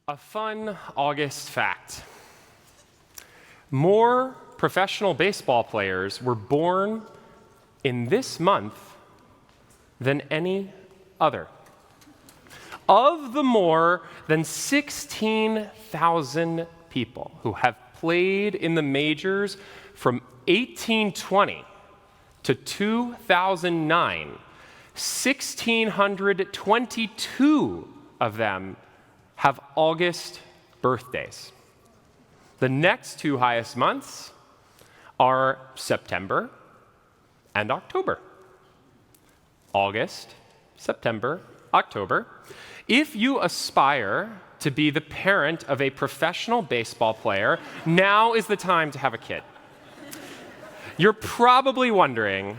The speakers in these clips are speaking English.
A fun August fact. More professional baseball players were born in this month than any other. Of the more than 16,000 people who have played in the majors from 1820 to 2009, 1,622 of them have August birthdays. The next two highest months are September and October. August, September, October. If you aspire to be the parent of a professional baseball player, now is the time to have a kid. You're probably wondering,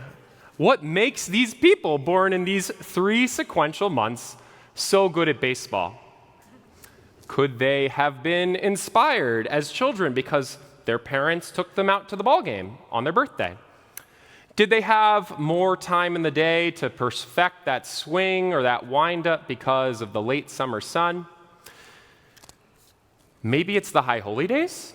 what makes these people born in these three sequential months so good at baseball? Could they have been inspired as children because their parents took them out to the ball game on their birthday? Did they have more time in the day to perfect that swing or that windup because of the late summer sun? Maybe it's the high holy days?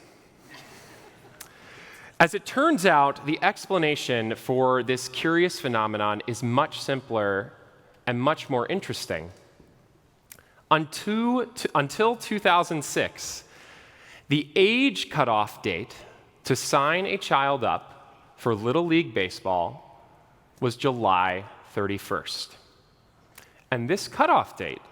As it turns out, the explanation for this curious phenomenon is much simpler and much more interesting. Until 2006, the age cutoff date to sign a child up for Little League Baseball was July 31st. And this cutoff date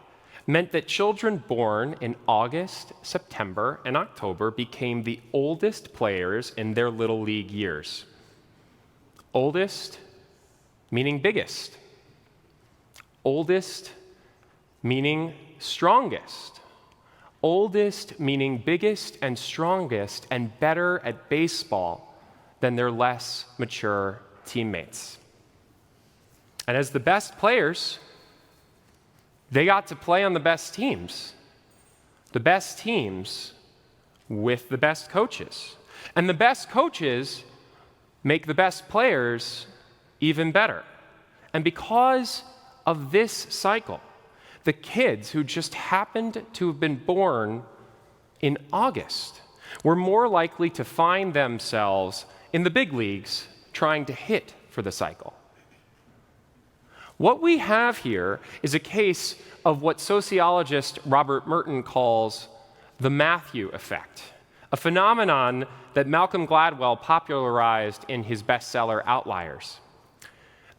meant that children born in August, September, and October became the oldest players in their Little League years. Oldest meaning biggest. Oldest meaning strongest. Oldest meaning biggest and strongest and better at baseball than their less mature teammates. And as the best players, they got to play on the best teams. The best teams with the best coaches. And the best coaches make the best players even better. And because of this cycle, the kids who just happened to have been born in August were more likely to find themselves in the big leagues trying to hit for the cycle. What we have here is a case of what sociologist Robert Merton calls the Matthew effect, a phenomenon that Malcolm Gladwell popularized in his bestseller Outliers.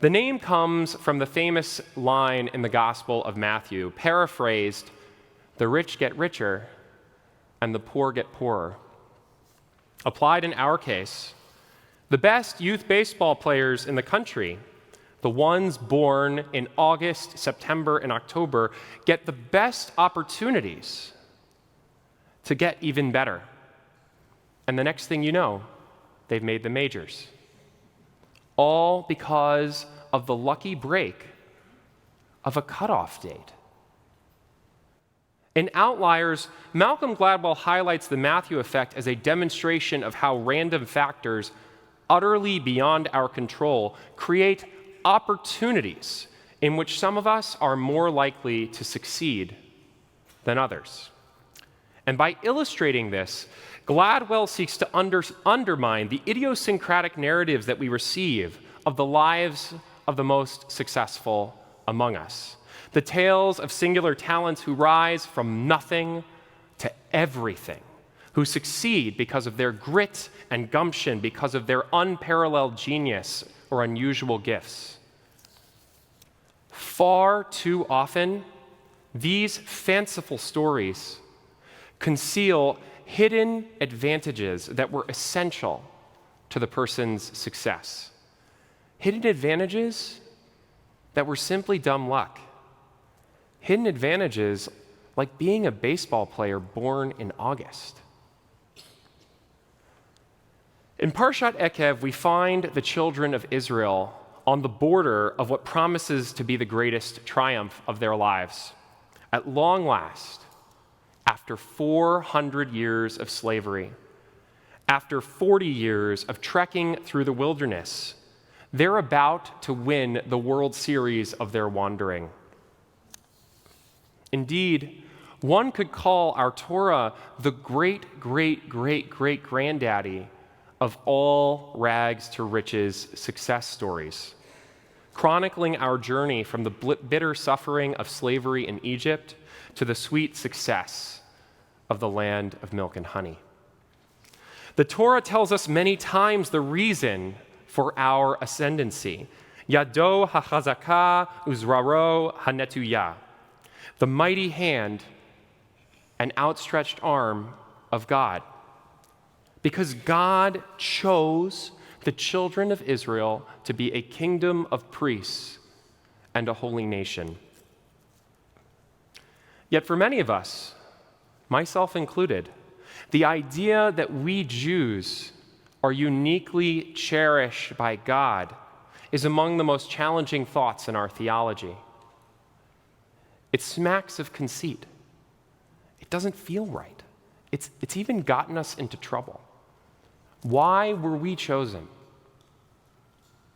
The name comes from the famous line in the Gospel of Matthew, paraphrased, "The rich get richer and the poor get poorer." Applied in our case, the best youth baseball players in the country, the ones born in August, September, and October, get the best opportunities to get even better. And the next thing you know, they've made the majors. All because of the lucky break of a cutoff date. In Outliers, Malcolm Gladwell highlights the Matthew effect as a demonstration of how random factors, utterly beyond our control, create opportunities in which some of us are more likely to succeed than others. And by illustrating this, Gladwell seeks to undermine the idiosyncratic narratives that we receive of the lives of the most successful among us. The tales of singular talents who rise from nothing to everything, who succeed because of their grit and gumption, because of their unparalleled genius or unusual gifts. Far too often, these fanciful stories conceal hidden advantages that were essential to the person's success. Hidden advantages that were simply dumb luck. Hidden advantages like being a baseball player born in August. In Parshat Ekev, we find the children of Israel on the border of what promises to be the greatest triumph of their lives. At long last, after 400 years of slavery, after 40 years of trekking through the wilderness, they're about to win the World Series of their wandering. Indeed, One could call our Torah the great, great, great, great granddaddy of all rags to riches success stories, chronicling our journey from the bitter suffering of slavery in Egypt to the sweet success of the land of milk and honey. The Torah tells us many times the reason for our ascendancy. Yado hachazaka uzraro hanetuya, the mighty hand and outstretched arm of God. Because God chose the children of Israel to be a kingdom of priests and a holy nation. Yet for many of us, myself included, the idea that we Jews are uniquely cherished by God is among the most challenging thoughts in our theology. It smacks of conceit. It doesn't feel right. It's even gotten us into trouble. Why were we chosen?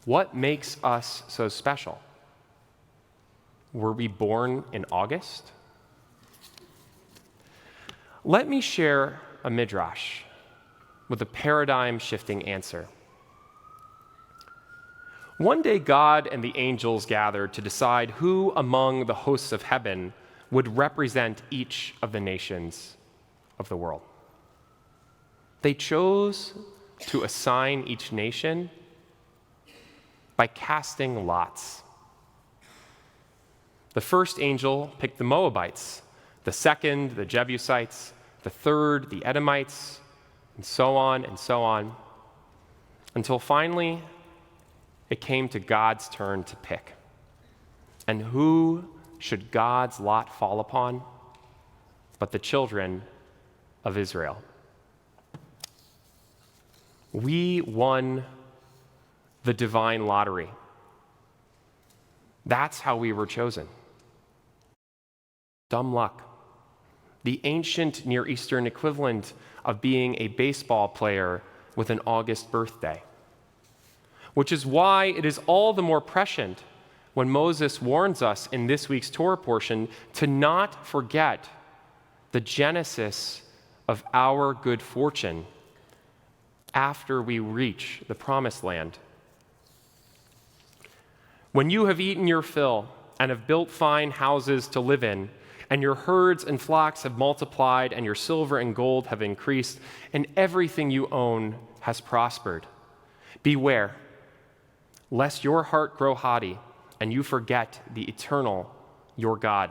What makes us so special? Were we born in August? Let me share a midrash with a paradigm-shifting answer. One day, God and the angels gathered to decide who among the hosts of heaven would represent each of the nations of the world. They chose to assign each nation by casting lots. The first angel picked the Moabites, the second, the Jebusites, the third, the Edomites, and so on, until finally it came to God's turn to pick. And who should God's lot fall upon but the children of Israel? We won the divine lottery. That's how we were chosen. Dumb luck. The ancient Near Eastern equivalent of being a baseball player with an August birthday. Which is why it is all the more prescient when Moses warns us in this week's Torah portion to not forget the genesis of our good fortune after we reach the promised land. When you have eaten your fill and have built fine houses to live in, and your herds and flocks have multiplied, and your silver and gold have increased, and everything you own has prospered, beware, lest your heart grow haughty, and you forget the eternal, your God,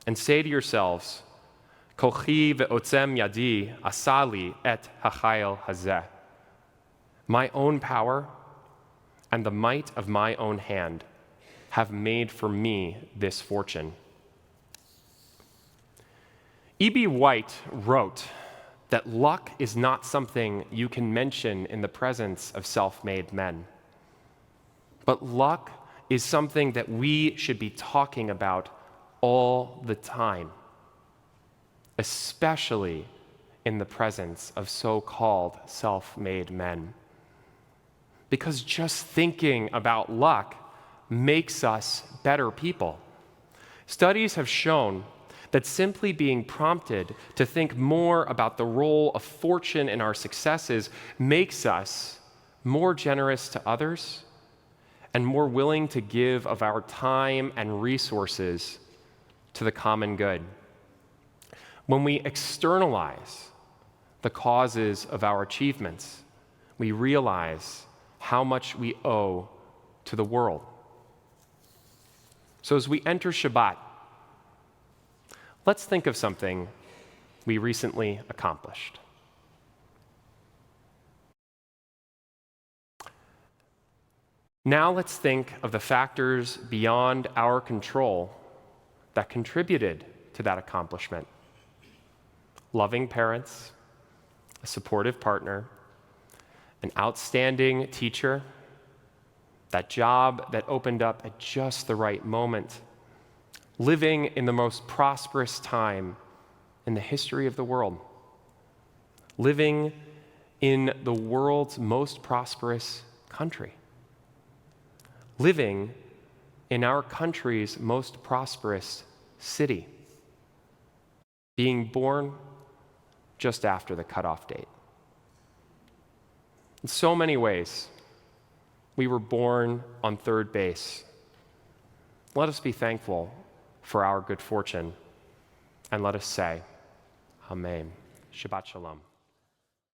and say to yourselves, Kochi ve'otzem yadi asali et hachayil hazeh. My own power and the might of my own hand have made for me this fortune. E.B. White wrote that luck is not something you can mention in the presence of self-made men. But luck is something that we should be talking about all the time, especially in the presence of so-called self-made men. Because just thinking about luck makes us better people. Studies have shown that simply being prompted to think more about the role of fortune in our successes makes us more generous to others and more willing to give of our time and resources to the common good. When we externalize the causes of our achievements, we realize how much we owe to the world. So as we enter Shabbat, let's think of something we recently accomplished. Now let's think of the factors beyond our control that contributed to that accomplishment. Loving parents, a supportive partner, an outstanding teacher, that job that opened up at just the right moment, living in the most prosperous time in the history of the world, living in the world's most prosperous country, living in our country's most prosperous city, being born just after the cutoff date. In so many ways, we were born on third base. Let us be thankful for our good fortune, and let us say, Amen. Shabbat Shalom.